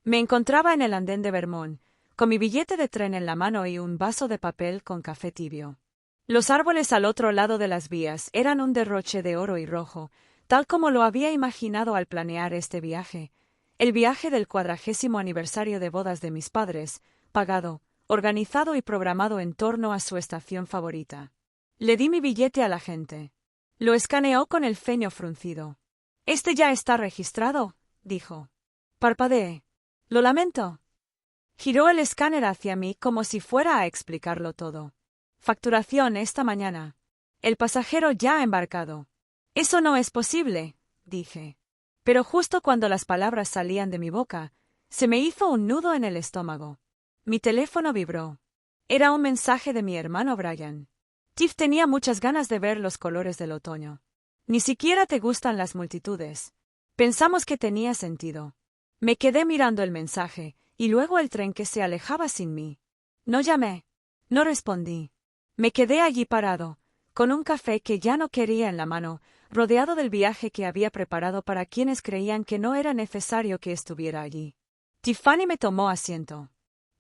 Me encontraba en el andén de Vermont, con mi billete de tren en la mano y un vaso de papel con café tibio. Los árboles al otro lado de las vías eran un derroche de oro y rojo, tal como lo había imaginado al planear este viaje, el viaje del 40º aniversario de bodas de mis padres, pagado, organizado y programado en torno a su estación favorita. Le di mi billete al agente. Lo escaneó con el ceño fruncido. «Este ya está registrado», dijo. Parpadeé. «Lo lamento». Giró el escáner hacia mí como si fuera a explicarlo todo. «Facturación esta mañana. El pasajero ya ha embarcado». «Eso no es posible», dije. Pero justo cuando las palabras salían de mi boca, se me hizo un nudo en el estómago. Mi teléfono vibró. Era un mensaje de mi hermano Brian. «Tiff, tenía muchas ganas de ver los colores del otoño. Ni siquiera te gustan las multitudes». Pensamos que tenía sentido. Me quedé mirando el mensaje, y luego el tren que se alejaba sin mí. No llamé. No respondí. Me quedé allí parado, con un café que ya no quería en la mano, rodeado del viaje que había preparado para quienes creían que no era necesario que estuviera allí. Tiffany me tomó asiento.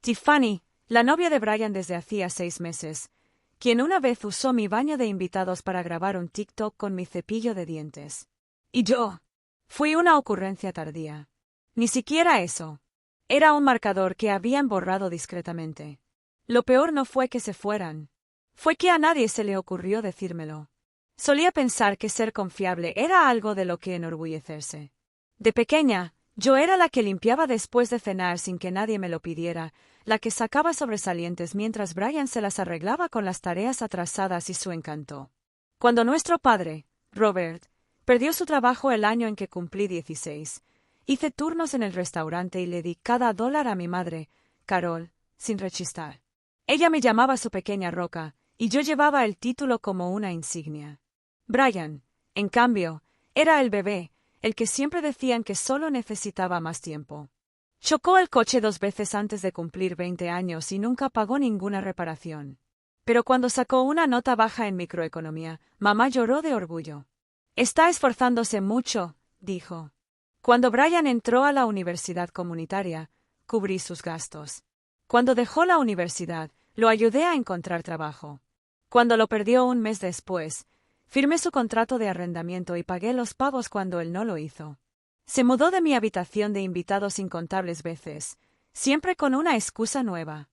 Tiffany, la novia de Brian desde hacía 6 meses, quien una vez usó mi baño de invitados para grabar un TikTok con mi cepillo de dientes. Y yo. Fui una ocurrencia tardía. Ni siquiera eso. Era un marcador que habían borrado discretamente. Lo peor no fue que se fueran. Fue que a nadie se le ocurrió decírmelo. Solía pensar que ser confiable era algo de lo que enorgullecerse. De pequeña, yo era la que limpiaba después de cenar sin que nadie me lo pidiera, la que sacaba sobresalientes mientras Brian se las arreglaba con las tareas atrasadas y su encanto. Cuando nuestro padre, Robert, perdió su trabajo el año en que cumplí 16, hice turnos en el restaurante y le di cada $1 a mi madre, Carol, sin rechistar. Ella me llamaba su pequeña roca, y yo llevaba el título como una insignia. Brian, en cambio, era el bebé, el que siempre decían que solo necesitaba más tiempo. Chocó el coche 2 veces antes de cumplir 20 años y nunca pagó ninguna reparación. Pero cuando sacó una nota baja en microeconomía, mamá lloró de orgullo. «Está esforzándose mucho», dijo. Cuando Brian entró a la universidad comunitaria, cubrí sus gastos. Cuando dejó la universidad, lo ayudé a encontrar trabajo. Cuando lo perdió un mes después, firmé su contrato de arrendamiento y pagué los pagos cuando él no lo hizo. Se mudó de mi habitación de invitados incontables veces, siempre con una excusa nueva.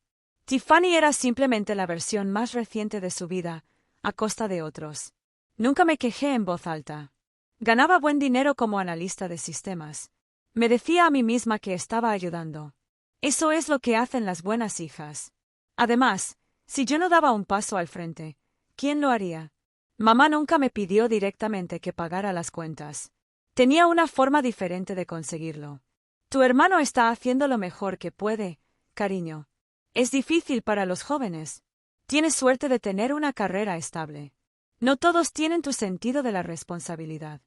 Tiffany era simplemente la versión más reciente de su vida, a costa de otros. Nunca me quejé en voz alta. Ganaba buen dinero como analista de sistemas. Me decía a mí misma que estaba ayudando. Eso es lo que hacen las buenas hijas. Además, si yo no daba un paso al frente, ¿quién lo haría? Mamá nunca me pidió directamente que pagara las cuentas. Tenía una forma diferente de conseguirlo. Tu hermano está haciendo lo mejor que puede, cariño. Es difícil para los jóvenes. Tienes suerte de tener una carrera estable. No todos tienen tu sentido de la responsabilidad.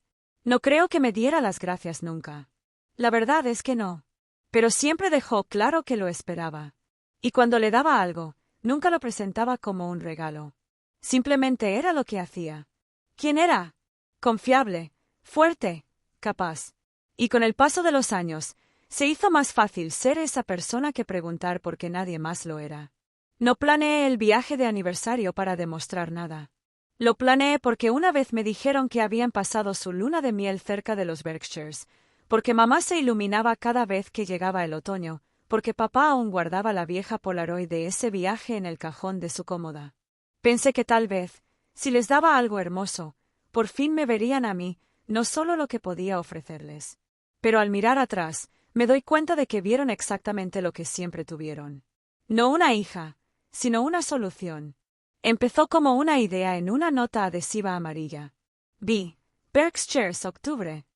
No creo que me diera las gracias nunca. La verdad es que no. Pero siempre dejó claro que lo esperaba. Y cuando le daba algo, nunca lo presentaba como un regalo. Simplemente era lo que hacía. ¿Quién era? Confiable, fuerte, capaz. Y con el paso de los años, se hizo más fácil ser esa persona que preguntar por qué nadie más lo era. No planeé el viaje de aniversario para demostrar nada. Lo planeé porque una vez me dijeron que habían pasado su luna de miel cerca de los Berkshires, porque mamá se iluminaba cada vez que llegaba el otoño, porque papá aún guardaba la vieja Polaroid de ese viaje en el cajón de su cómoda. Pensé que tal vez, si les daba algo hermoso, por fin me verían a mí, no solo lo que podía ofrecerles. Pero al mirar atrás, me doy cuenta de que vieron exactamente lo que siempre tuvieron. No una hija, sino una solución. Empezó como una idea en una nota adhesiva amarilla. Vi, Berkshires, octubre.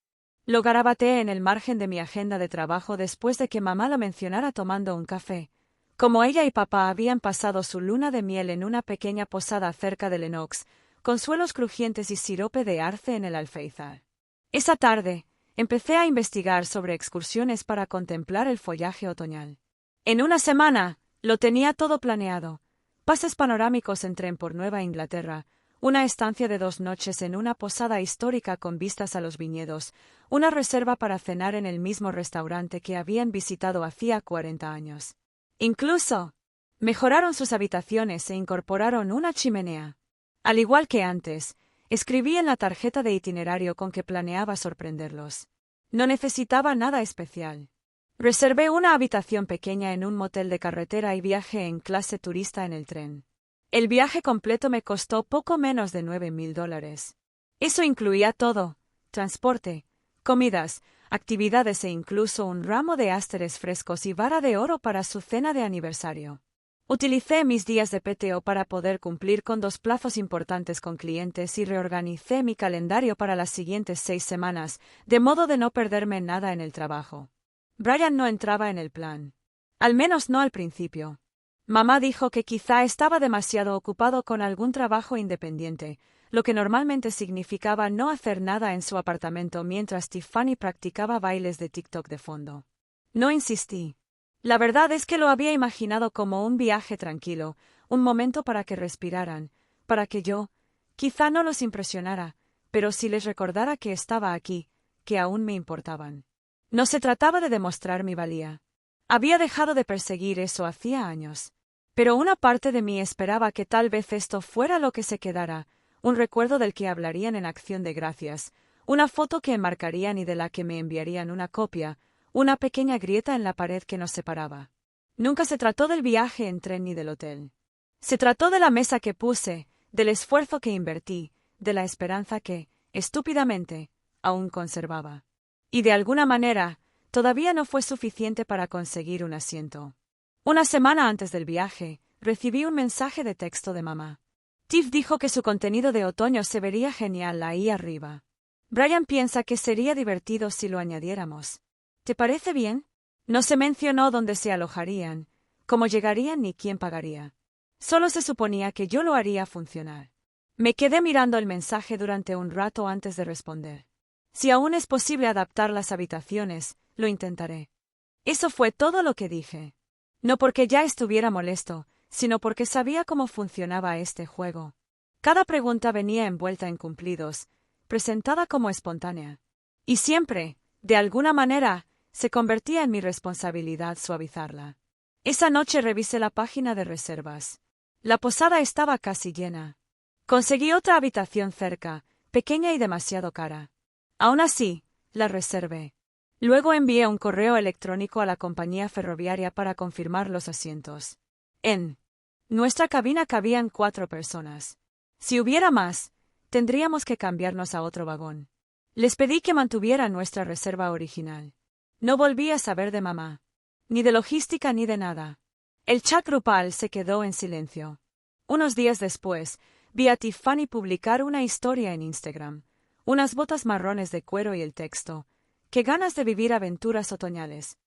Lo garabateé en el margen de mi agenda de trabajo después de que mamá lo mencionara tomando un café. Como ella y papá habían pasado su luna de miel en una pequeña posada cerca de Lenox, con suelos crujientes y sirope de arce en el alféizar. Esa tarde, empecé a investigar sobre excursiones para contemplar el follaje otoñal. En una semana, lo tenía todo planeado. Pases panorámicos en tren por Nueva Inglaterra, una estancia de 2 noches en una posada histórica con vistas a los viñedos, una reserva para cenar en el mismo restaurante que habían visitado hacía 40 años. Incluso, mejoraron sus habitaciones e incorporaron una chimenea. Al igual que antes, escribí en la tarjeta de itinerario con que planeaba sorprenderlos. No necesitaba nada especial. Reservé una habitación pequeña en un motel de carretera y viajé en clase turista en el tren. El viaje completo me costó poco menos de $9,000. Eso incluía todo: transporte, comidas, actividades e incluso un ramo de ásteres frescos y vara de oro para su cena de aniversario. Utilicé mis días de PTO para poder cumplir con 2 plazos importantes con clientes y reorganicé mi calendario para las siguientes 6 semanas, de modo de no perderme nada en el trabajo. Brian no entraba en el plan. Al menos no al principio. Mamá dijo que quizá estaba demasiado ocupado con algún trabajo independiente, lo que normalmente significaba no hacer nada en su apartamento mientras Tiffany practicaba bailes de TikTok de fondo. No insistí. La verdad es que lo había imaginado como un viaje tranquilo, un momento para que respiraran, para que yo, quizá no los impresionara, pero sí les recordara que estaba aquí, que aún me importaban. No se trataba de demostrar mi valía. Había dejado de perseguir eso hacía años. Pero una parte de mí esperaba que tal vez esto fuera lo que se quedara, un recuerdo del que hablarían en Acción de Gracias, una foto que enmarcarían y de la que me enviarían una copia, una pequeña grieta en la pared que nos separaba. Nunca se trató del viaje en tren ni del hotel. Se trató de la mesa que puse, del esfuerzo que invertí, de la esperanza que, estúpidamente, aún conservaba. Y de alguna manera, todavía no fue suficiente para conseguir un asiento. Una semana antes del viaje, recibí un mensaje de texto de mamá. Tiff dijo que su contenido de otoño se vería genial ahí arriba. Brian piensa que sería divertido si lo añadiéramos. ¿Te parece bien? No se mencionó dónde se alojarían, cómo llegarían ni quién pagaría. Solo se suponía que yo lo haría funcionar. Me quedé mirando el mensaje durante un rato antes de responder. Si aún es posible adaptar las habitaciones, lo intentaré. Eso fue todo lo que dije. No porque ya estuviera molesto, sino porque sabía cómo funcionaba este juego. Cada pregunta venía envuelta en cumplidos, presentada como espontánea. Y siempre, de alguna manera, se convertía en mi responsabilidad suavizarla. Esa noche revisé la página de reservas. La posada estaba casi llena. Conseguí otra habitación cerca, pequeña y demasiado cara. Aún así, la reservé. Luego envié un correo electrónico a la compañía ferroviaria para confirmar los asientos. En nuestra cabina cabían 4 personas. Si hubiera más, tendríamos que cambiarnos a otro vagón. Les pedí que mantuvieran nuestra reserva original. No volví a saber de mamá. Ni de logística ni de nada. El chat grupal se quedó en silencio. Unos días después, vi a Tiffany publicar una historia en Instagram. Unas botas marrones de cuero y el texto: ¡qué ganas de vivir aventuras otoñales!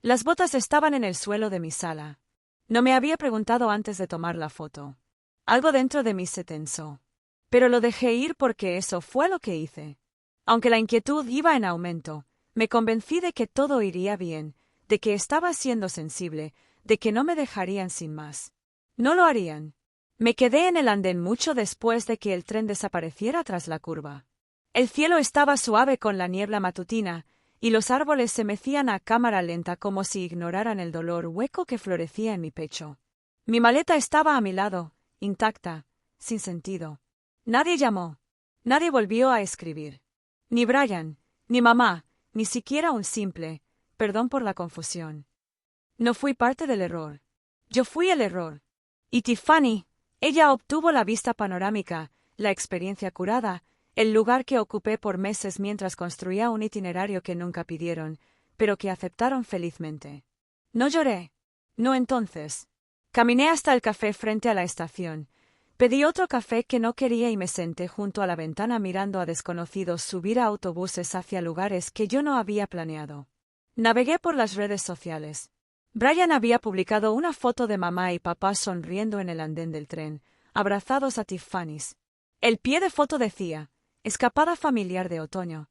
Las botas estaban en el suelo de mi sala. No me había preguntado antes de tomar la foto. Algo dentro de mí se tensó. Pero lo dejé ir porque eso fue lo que hice. Aunque la inquietud iba en aumento, me convencí de que todo iría bien, de que estaba siendo sensible, de que no me dejarían sin más. No lo harían. Me quedé en el andén mucho después de que el tren desapareciera tras la curva. El cielo estaba suave con la niebla matutina, y los árboles se mecían a cámara lenta como si ignoraran el dolor hueco que florecía en mi pecho. Mi maleta estaba a mi lado, intacta, sin sentido. Nadie llamó. Nadie volvió a escribir. Ni Brian, ni mamá, ni siquiera un simple «perdón por la confusión». No fui parte del error. Yo fui el error. Y Tiffany, ella obtuvo la vista panorámica, la experiencia curada, el lugar que ocupé por meses mientras construía un itinerario que nunca pidieron, pero que aceptaron felizmente. No lloré. No entonces. Caminé hasta el café frente a la estación. Pedí otro café que no quería y me senté junto a la ventana mirando a desconocidos subir a autobuses hacia lugares que yo no había planeado. Navegué por las redes sociales. Brian había publicado una foto de mamá y papá sonriendo en el andén del tren, abrazados a Tiffany's. El pie de foto decía: escapada familiar de otoño.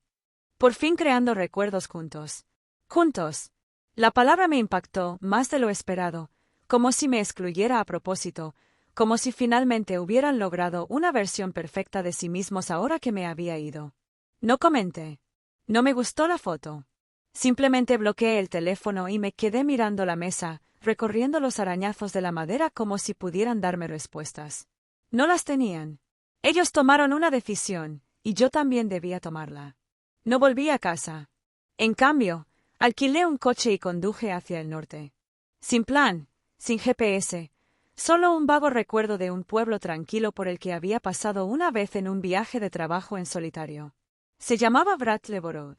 Por fin creando recuerdos juntos. Juntos. La palabra me impactó más de lo esperado, como si me excluyera a propósito, como si finalmente hubieran logrado una versión perfecta de sí mismos ahora que me había ido. No comenté. No me gustó la foto. Simplemente bloqueé el teléfono y me quedé mirando la mesa, recorriendo los arañazos de la madera como si pudieran darme respuestas. No las tenían. Ellos tomaron una decisión, y yo también debía tomarla. No volví a casa. En cambio, alquilé un coche y conduje hacia el norte. Sin plan, sin GPS, solo un vago recuerdo de un pueblo tranquilo por el que había pasado una vez en un viaje de trabajo en solitario. Se llamaba Brattleboro.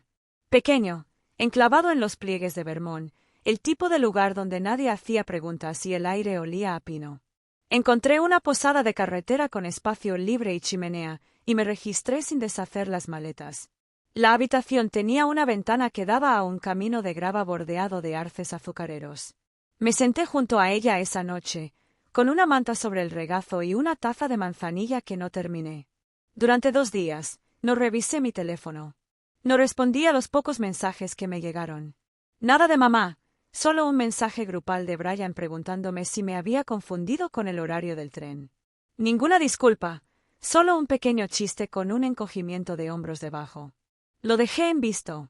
Pequeño, enclavado en los pliegues de Vermont, el tipo de lugar donde nadie hacía preguntas y el aire olía a pino. Encontré una posada de carretera con espacio libre y chimenea, y me registré sin deshacer las maletas. La habitación tenía una ventana que daba a un camino de grava bordeado de arces azucareros. Me senté junto a ella esa noche, con una manta sobre el regazo y una taza de manzanilla que no terminé. Durante 2 días, no revisé mi teléfono. No respondí a los pocos mensajes que me llegaron. Nada de mamá, solo un mensaje grupal de Brian preguntándome si me había confundido con el horario del tren. Ninguna disculpa, solo un pequeño chiste con un encogimiento de hombros debajo. Lo dejé en visto.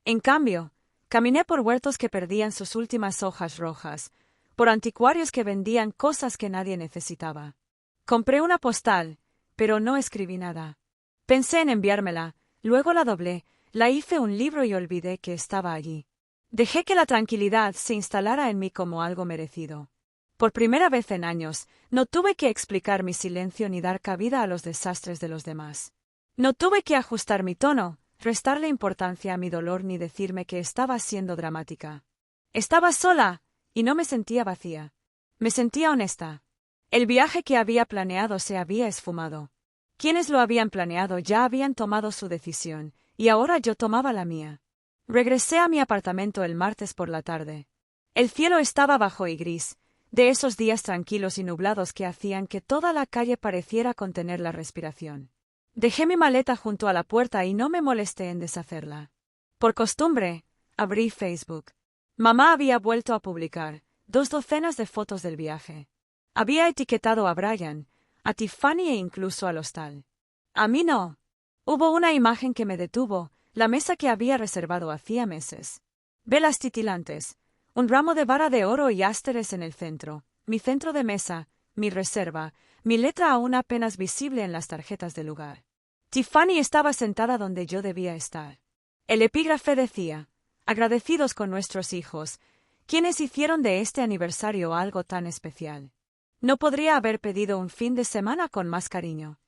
En cambio, caminé por huertos que perdían sus últimas hojas rojas, por anticuarios que vendían cosas que nadie necesitaba. Compré una postal, pero no escribí nada. Pensé en enviármela, luego la doblé, la hice un libro y olvidé que estaba allí. Dejé que la tranquilidad se instalara en mí como algo merecido. Por primera vez en años, no tuve que explicar mi silencio ni dar cabida a los desastres de los demás. No tuve que ajustar mi tono, restarle importancia a mi dolor ni decirme que estaba siendo dramática. Estaba sola, y no me sentía vacía. Me sentía honesta. El viaje que había planeado se había esfumado. Quienes lo habían planeado ya habían tomado su decisión, y ahora yo tomaba la mía. Regresé a mi apartamento el martes por la tarde. El cielo estaba bajo y gris, de esos días tranquilos y nublados que hacían que toda la calle pareciera contener la respiración. Dejé mi maleta junto a la puerta y no me molesté en deshacerla. Por costumbre, abrí Facebook. Mamá había vuelto a publicar 2 docenas de fotos del viaje. Había etiquetado a Brian, a Tiffany e incluso al hostal. A mí no. Hubo una imagen que me detuvo, la mesa que había reservado hacía meses. Velas titilantes, un ramo de vara de oro y ásteres en el centro, mi centro de mesa, mi reserva, mi letra aún apenas visible en las tarjetas del lugar. Tiffany estaba sentada donde yo debía estar. El epígrafe decía: agradecidos con nuestros hijos, quienes hicieron de este aniversario algo tan especial. No podría haber pedido un fin de semana con más cariño.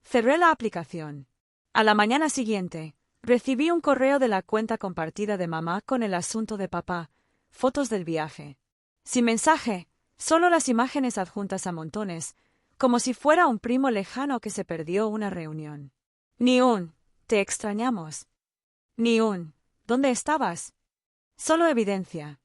Cerré la aplicación. A la mañana siguiente, recibí un correo de la cuenta compartida de mamá con el asunto de papá, fotos del viaje. Sin mensaje, solo las imágenes adjuntas a montones, como si fuera un primo lejano que se perdió una reunión. Ni un «te extrañamos». Ni un «¿dónde estabas?». Solo evidencia.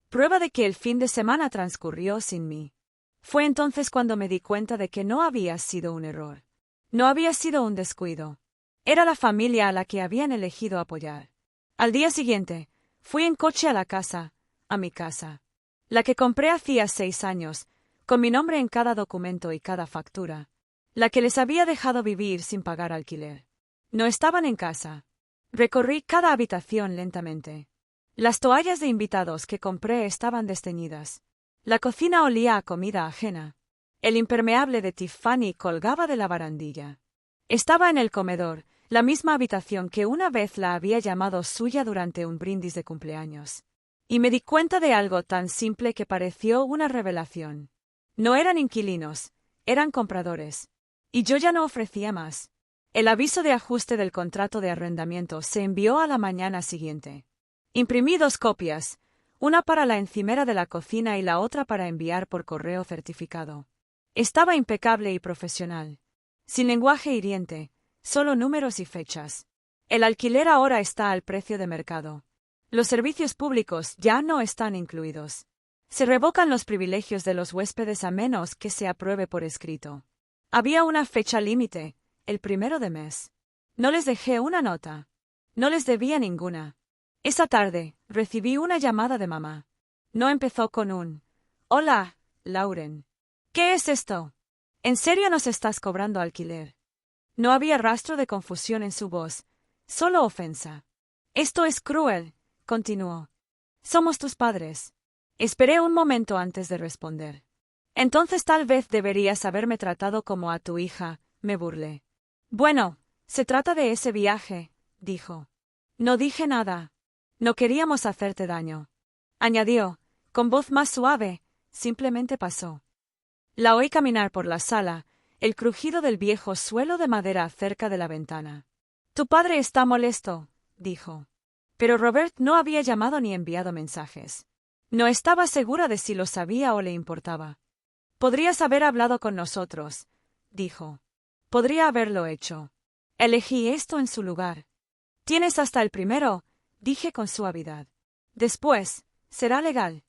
Prueba de que el fin de semana transcurrió sin mí. Fue entonces cuando me di cuenta de que no había sido un error. No había sido un descuido. Era la familia a la que habían elegido apoyar. Al día siguiente, fui en coche a mi casa. La que compré hacía 6 años, con mi nombre en cada documento y cada factura. La que les había dejado vivir sin pagar alquiler. No estaban en casa. Recorrí cada habitación lentamente. Las toallas de invitados que compré estaban desteñidas. La cocina olía a comida ajena. El impermeable de Tiffany colgaba de la barandilla. Estaba en el comedor, la misma habitación que una vez la había llamado suya durante un brindis de cumpleaños. Y me di cuenta de algo tan simple que pareció una revelación. No eran inquilinos, eran compradores. Y yo ya no ofrecía más. El aviso de ajuste del contrato de arrendamiento se envió a la mañana siguiente. Imprimí 2 copias, una para la encimera de la cocina y la otra para enviar por correo certificado. Estaba impecable y profesional. Sin lenguaje hiriente, solo números y fechas. El alquiler ahora está al precio de mercado. Los servicios públicos ya no están incluidos. Se revocan los privilegios de los huéspedes a menos que se apruebe por escrito. Había una fecha límite, el 1 de mes. No les dejé una nota. No les debía ninguna. Esa tarde, recibí una llamada de mamá. No empezó con un «Hola, Lauren». «¿Qué es esto?». ¿En serio nos estás cobrando alquiler? No había rastro de confusión en su voz, solo ofensa. Esto es cruel, continuó. Somos tus padres. Esperé un momento antes de responder. Entonces tal vez deberías haberme tratado como a tu hija, me burlé. Bueno, se trata de ese viaje, dijo. No dije nada. No queríamos hacerte daño. Añadió, con voz más suave, simplemente pasó. La oí caminar por la sala, el crujido del viejo suelo de madera cerca de la ventana. Tu padre está molesto, dijo. Pero Robert no había llamado ni enviado mensajes. No estaba segura de si lo sabía o le importaba. Podrías haber hablado con nosotros, dijo. Podría haberlo hecho. Elegí esto en su lugar. Tienes hasta el primero, dije con suavidad. Después, será legal.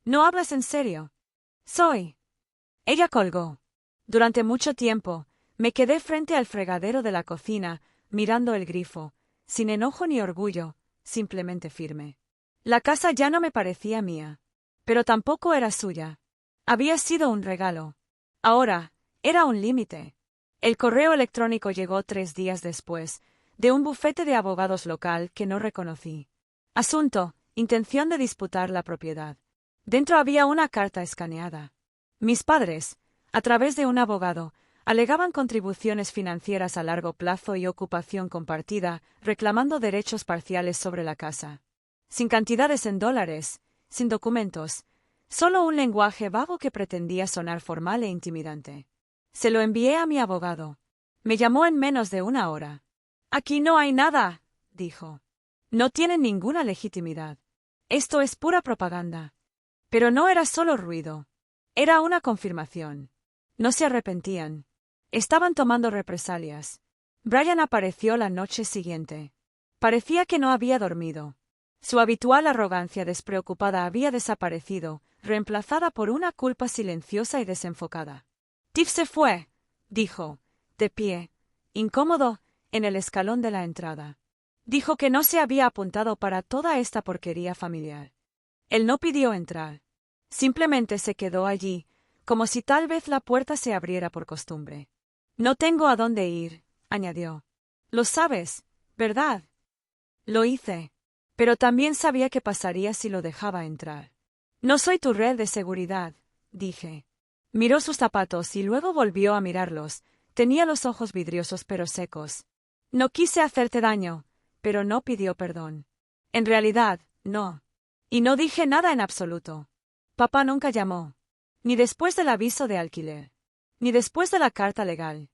¿No hablas en serio? Soy. Ella colgó. Durante mucho tiempo, me quedé frente al fregadero de la cocina, mirando el grifo, sin enojo ni orgullo, simplemente firme. La casa ya no me parecía mía. Pero tampoco era suya. Había sido un regalo. Ahora, era un límite. El correo electrónico llegó 3 días después, de un bufete de abogados local que no reconocí. Asunto, intención de disputar la propiedad. Dentro había una carta escaneada. Mis padres, a través de un abogado, alegaban contribuciones financieras a largo plazo y ocupación compartida, reclamando derechos parciales sobre la casa. Sin cantidades en dólares, sin documentos, solo un lenguaje vago que pretendía sonar formal e intimidante. Se lo envié a mi abogado. Me llamó en menos de 1 hora. Aquí no hay nada, dijo. No tienen ninguna legitimidad. Esto es pura propaganda. Pero no era solo ruido. Era una confirmación. No se arrepentían. Estaban tomando represalias. Brian apareció la noche siguiente. Parecía que no había dormido. Su habitual arrogancia despreocupada había desaparecido, reemplazada por una culpa silenciosa y desenfocada. Tiff se fue, dijo, de pie, incómodo, en el escalón de la entrada. Dijo que no se había apuntado para toda esta porquería familiar. Él no pidió entrar. Simplemente se quedó allí, como si tal vez la puerta se abriera por costumbre. No tengo a dónde ir, añadió. Lo sabes, ¿verdad? Lo hice. Pero también sabía qué pasaría si lo dejaba entrar. No soy tu red de seguridad, dije. Miró sus zapatos y luego volvió a mirarlos. Tenía los ojos vidriosos pero secos. No quise hacerte daño, pero no pidió perdón. En realidad, no. Y no dije nada en absoluto. Papá nunca llamó. Ni después del aviso de alquiler. Ni después de la carta legal.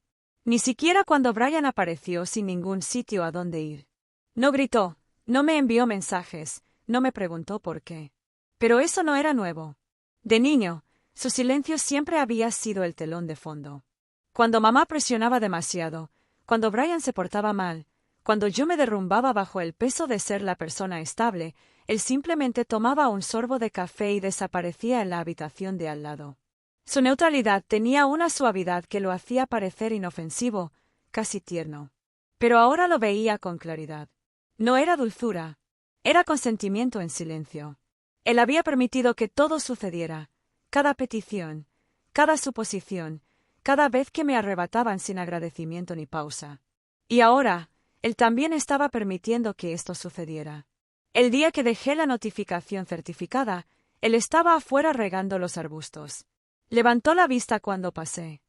Ni siquiera cuando Brian apareció sin ningún sitio a dónde ir. No gritó, no me envió mensajes, no me preguntó por qué. Pero eso no era nuevo. De niño, su silencio siempre había sido el telón de fondo. Cuando mamá presionaba demasiado, cuando Brian se portaba mal, cuando yo me derrumbaba bajo el peso de ser la persona estable, él simplemente tomaba un sorbo de café y desaparecía en la habitación de al lado. Su neutralidad tenía una suavidad que lo hacía parecer inofensivo, casi tierno. Pero ahora lo veía con claridad. No era dulzura, era consentimiento en silencio. Él había permitido que todo sucediera, cada petición, cada suposición, cada vez que me arrebataban sin agradecimiento ni pausa. Y ahora, él también estaba permitiendo que esto sucediera. El día que dejé la notificación certificada, él estaba afuera regando los arbustos. Levantó la vista cuando pasé.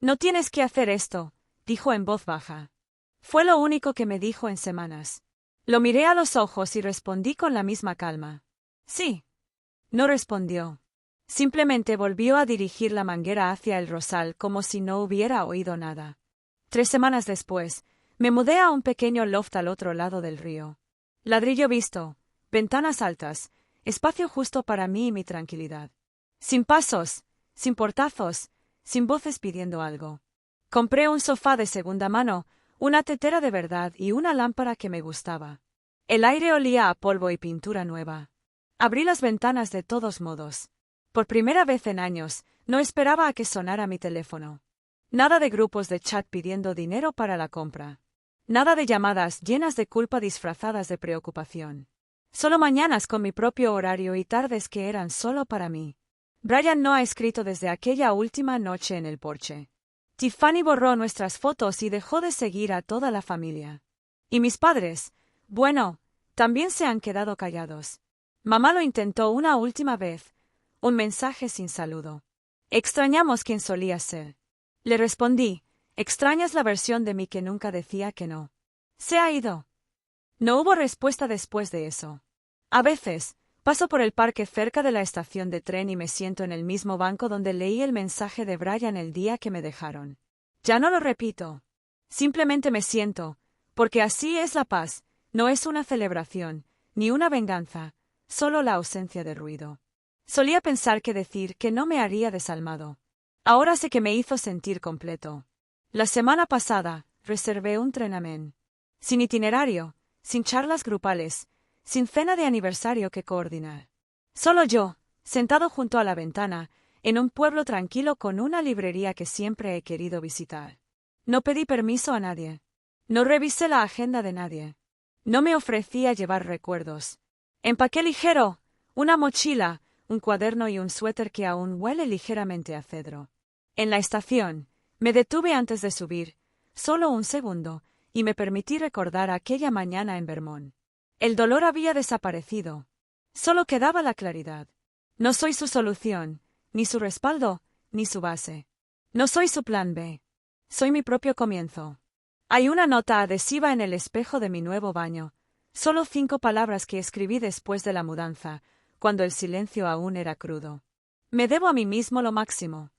No tienes que hacer esto, dijo en voz baja. Fue lo único que me dijo en semanas. Lo miré a los ojos y respondí con la misma calma. Sí. No respondió. Simplemente volvió a dirigir la manguera hacia el rosal como si no hubiera oído nada. 3 semanas después, me mudé a un pequeño loft al otro lado del río. Ladrillo visto, ventanas altas, espacio justo para mí y mi tranquilidad. Sin pasos, sin portazos, sin voces pidiendo algo. Compré un sofá de segunda mano, una tetera de verdad y una lámpara que me gustaba. El aire olía a polvo y pintura nueva. Abrí las ventanas de todos modos. Por primera vez en años, no esperaba a que sonara mi teléfono. Nada de grupos de chat pidiendo dinero para la compra. Nada de llamadas llenas de culpa disfrazadas de preocupación. Solo mañanas con mi propio horario y tardes que eran solo para mí. Brian no ha escrito desde aquella última noche en el porche. Tiffany borró nuestras fotos y dejó de seguir a toda la familia. Y mis padres, bueno, también se han quedado callados. Mamá lo intentó una última vez, un mensaje sin saludo. Extrañamos quien solía ser. Le respondí, extrañas la versión de mí que nunca decía que no. Se ha ido. No hubo respuesta después de eso. A veces, paso por el parque cerca de la estación de tren y me siento en el mismo banco donde leí el mensaje de Brian el día que me dejaron. Ya no lo repito. Simplemente me siento, porque así es la paz, no es una celebración, ni una venganza, solo la ausencia de ruido. Solía pensar que decir que no me haría desalmado. Ahora sé que me hizo sentir completo. La semana pasada, reservé un tren sin itinerario, sin charlas grupales, sin cena de aniversario que coordinar. Solo yo, sentado junto a la ventana, en un pueblo tranquilo con una librería que siempre he querido visitar. No pedí permiso a nadie. No revisé la agenda de nadie. No me ofrecí a llevar recuerdos. Empaqué ligero, una mochila, un cuaderno y un suéter que aún huele ligeramente a cedro. En la estación, me detuve antes de subir, solo un segundo, y me permití recordar aquella mañana en Vermont. El dolor había desaparecido. Solo quedaba la claridad. No soy su solución, ni su respaldo, ni su base. No soy su plan B. Soy mi propio comienzo. Hay una nota adhesiva en el espejo de mi nuevo baño. Solo 5 palabras que escribí después de la mudanza, cuando el silencio aún era crudo. Me debo a mí mismo lo máximo.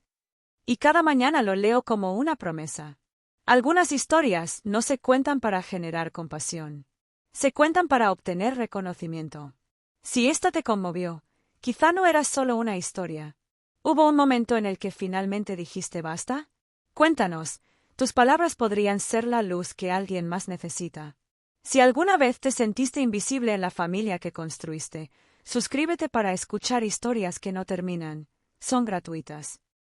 Y cada mañana lo leo como una promesa. Algunas historias no se cuentan para generar compasión. Se cuentan para obtener reconocimiento. Si esta te conmovió, quizá no era solo una historia. ¿Hubo un momento en el que finalmente dijiste basta? Cuéntanos, tus palabras podrían ser la luz que alguien más necesita. Si alguna vez te sentiste invisible en la familia que construiste, suscríbete para escuchar historias que no terminan. Son gratuitas.